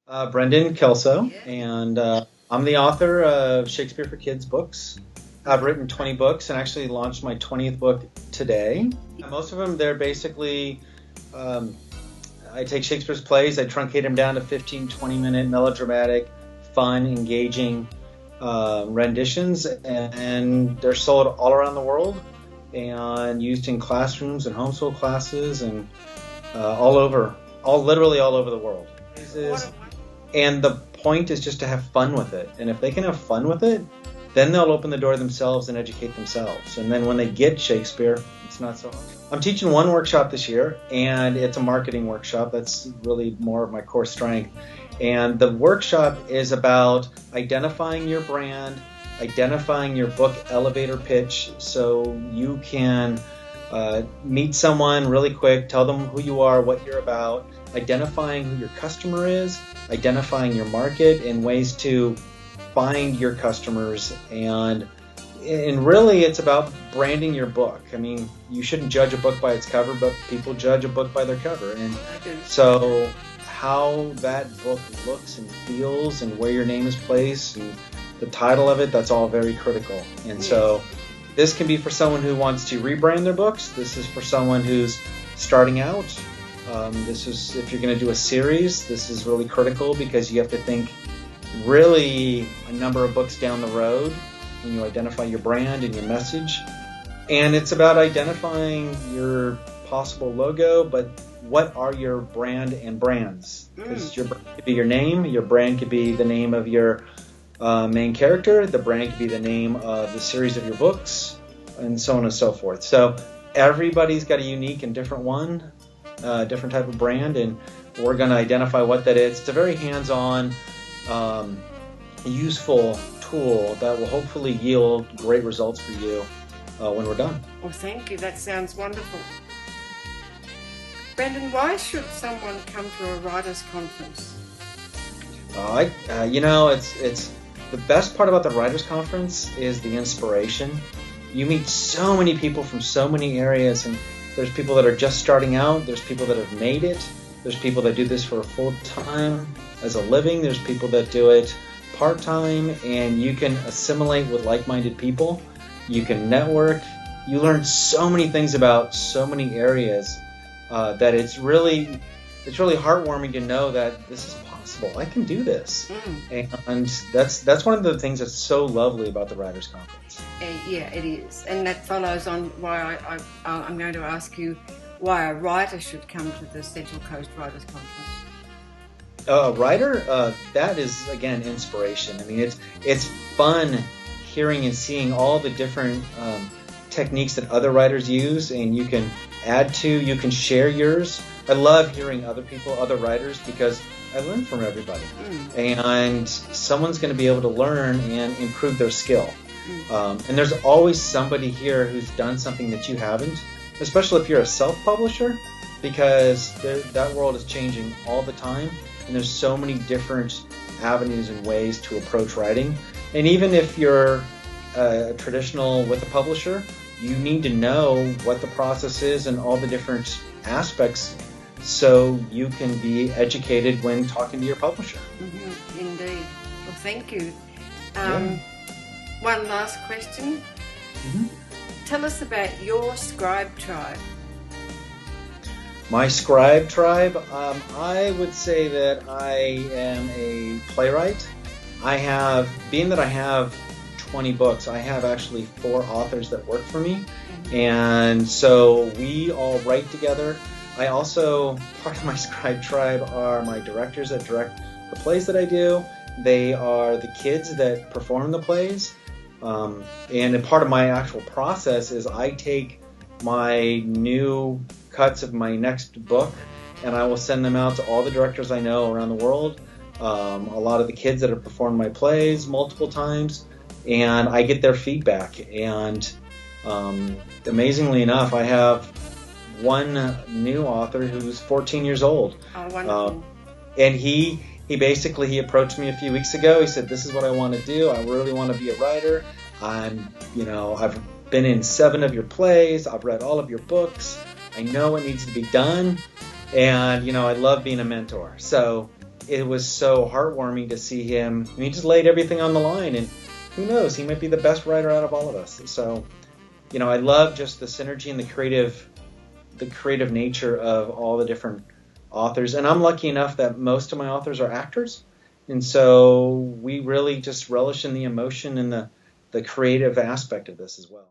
Brendan Kelso, and I'm the author of Shakespeare for Kids books. I've written 20 books and actually launched my 20th book today. Most of them, they're basically, um, I take Shakespeare's plays, I truncate them down to 15, 20-minute melodramatic, fun, engaging renditions, and they're sold all around the world and used in classrooms and homeschool classes and literally all over the world. And the point is just to have fun with it. And if they can have fun with it, then they'll open the door themselves and educate themselves. And then when they get Shakespeare, it's not so hard. I'm teaching one workshop this year, and it's a marketing workshop. That's really more of my core strength. And the workshop is about identifying your brand, identifying your book elevator pitch, so you can meet someone really quick, tell them who you are, what you're about, identifying who your customer is, identifying your market, and ways to find your customers. And really it's about branding your book. I mean, you shouldn't judge a book by its cover, but people judge a book by their cover. And so how that book looks and feels and where your name is placed and the title of it, that's all very critical. And so this can be for someone who wants to rebrand their books. This is for someone who's starting out. This is, if you're going to do a series, this is really critical because you have to think really a number of books down the road when you identify your brand and your message. And it's about identifying your possible logo, but what are your brand and brands? Because your brand could be your name, your brand could be the name of your main character, the brand could be the name of the series of your books, and so on and so forth. So everybody's got a unique and different one, different type of brand, and we're going to identify what that is. It's a very hands-on, useful tool that will hopefully yield great results for you when we're done. Well, thank you. That sounds wonderful. Brendan, why should someone come to a writers' conference? It's the best part about the writers' conference is the inspiration. You meet so many people from so many areas, and there's people that are just starting out, there's people that have made it, there's people that do this for a full time as a living, there's people that do it part-time, and you can assimilate with like-minded people, you can network, you learn so many things about so many areas that it's really heartwarming to know that this is possible. I can do this. And that's one of the things that's so lovely about the Writers' Conference. Yeah, it is. And that follows on why I'm going to ask you why a writer should come to the Central Coast Writers' Conference. A writer, that is, again, inspiration. I mean, it's fun hearing and seeing all the different techniques that other writers use, and you can add to, you can share yours. I love hearing other writers, because I learn from everybody. And someone's going to be able to learn and improve their skill. And there's always somebody here who's done something that you haven't, especially if you're a self-publisher, because that world is changing all the time. And there's so many different avenues and ways to approach writing. And even if you're traditional with a publisher, you need to know what the process is and all the different aspects so you can be educated when talking to your publisher. Indeed. Well, thank you. One last question. Tell us about your scribe tribe. My scribe tribe, I would say that I am a playwright. Being that I have 20 books, I have actually 4 authors that work for me. And so we all write together. I also, part of my scribe tribe are my directors that direct the plays that I do. They are the kids that perform the plays. And a part of my actual process is I take my new cuts of my next book and I will send them out to all the directors I know around the world, a lot of the kids that have performed my plays multiple times, and I get their feedback. And amazingly enough, I have one new author who's 14 years old. Oh, wonderful. And he approached me a few weeks ago. He said, "This is what I want to do. I really want to be a writer. I've been in 7 of your plays. I've read all of your books. I know what needs to be done. And, I love being a mentor." So it was so heartwarming to see him. And he just laid everything on the line, and who knows, he might be the best writer out of all of us. So, I love just the synergy and the creative nature of all the different authors. And I'm lucky enough that most of my authors are actors, and so we really just relish in the emotion and the creative aspect of this as well.